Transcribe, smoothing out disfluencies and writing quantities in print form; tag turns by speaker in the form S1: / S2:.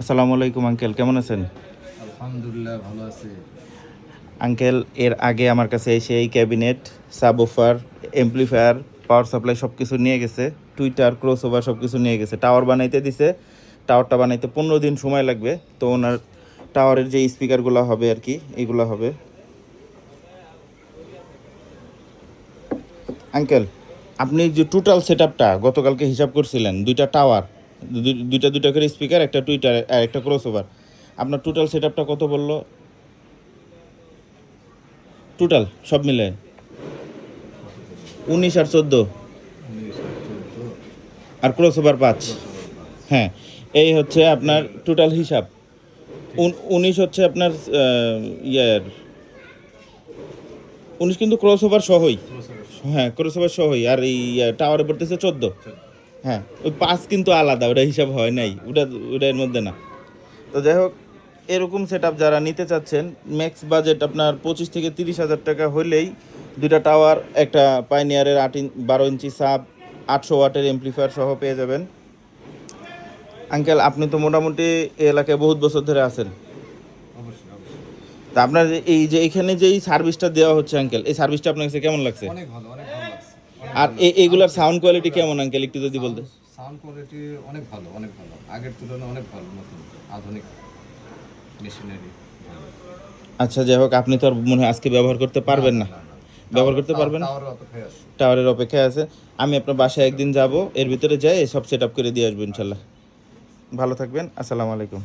S1: আসসালামু আলাইকুম আঙ্কেল, কেমন আছেন?
S2: আলহামদুলিল্লাহ ভালো আছি।
S1: আঙ্কেল, এর আগে আমার কাছে এসে এই ক্যাবিনেট, সাবওুফার, এমপ্লিফায়ার, পাওয়ার সাপ্লাই সব কিছু নিয়ে গেছে। টুইটার, ক্রসওভার সব কিছু নিয়ে গেছে। টাওয়ার বানাইতে দিছে। টাওয়ারটা বানাইতে 15 দিন সময় লাগবে। তো ওনার টাওয়ারের যে স্পিকারগুলো হবে আর কি, এইগুলো হবে। আঙ্কেল, আপনি যে টোটাল সেট আপটা গতকালকে হিসাব করছিলেন, দুইটা টাওয়ার, দুইটা দুইটা করে স্পিকার, একটা টুইটার আর একটা ক্রসওভার, আপনার টোটাল সেট আপটা কত বললো? টোটাল সব মিলে 19 আর 14
S2: 19 আর 14
S1: আর ক্রসওভার 5।
S2: ক্রসওভার 5।
S1: হ্যাঁ, এই হচ্ছে আপনার টোটাল হিসাব।
S2: ঠিক আছে।
S1: 19 হচ্ছে আপনার ইয়ার 19 কিন্তু ক্রসওভার সহই।
S2: ক্রসওভার
S1: হ্যাঁ, ক্রসওভার সহই। আর এই টাওয়ারে পড়তেছে 14।
S2: 14।
S1: হ্যাঁ, ওই 5 কিন্তু আলাদা, ওটা হিসাব হয় নাই, ওটা এর মধ্যে না। তো যাই হোক, এরকম সেট আপ যারা নিতে চাচ্ছেন, ম্যাক্স বাজেট আপনার 25 থেকে 30 হাজার টাকা হলেই দুইটা টাওয়ার, একটা পাইনিয়ারের 12 ইঞ্চি সাব, 800 ওয়াটের এমপ্লিফায়ার সহ পেয়ে যাবেন। আঙ্কেল, আপনি তো মোটামুটি এই এলাকায় বহুত বছর ধরে আছেন।
S2: অবশ্যই অবশ্যই।
S1: তা আপনার এই যে এখানে যে এই সার্ভিসটা দেওয়া হচ্ছে আঙ্কেল, এই সার্ভিসটা আপনার কাছে কেমন লাগছে?
S2: অনেক ভালো, অনেক ভালো লাগছে। অনেক
S1: আর
S2: ভালো লাগছে।
S1: এইগুলার সাউন্ড কোয়ালিটি কেমন আঙ্কেল, একটু যদি বলতে।
S2: সাউন্ড কোয়ালিটি অনেক ভালো, অনেক ভালো। আগের তুলনায় অনেক ভালো, নতুন আধুনিক মেশিনারি।
S1: আচ্ছা, যাই হোক, আপনি তো আর মনে হয় আজকে ব্যবহার করতে পারবেন না। ব্যবহার করতে পারবেন?
S2: টাওয়ারের অপেক্ষায় আসছে।
S1: টাওয়ারের অপেক্ষায় আছে। আমি আপনার বাসায় একদিন যাব, এর ভিতরে যাই সব সেট আপ করে দিয়ে আসবো ইনশাল্লাহ। ভালো থাকবেন। আসসালামু আলাইকুম।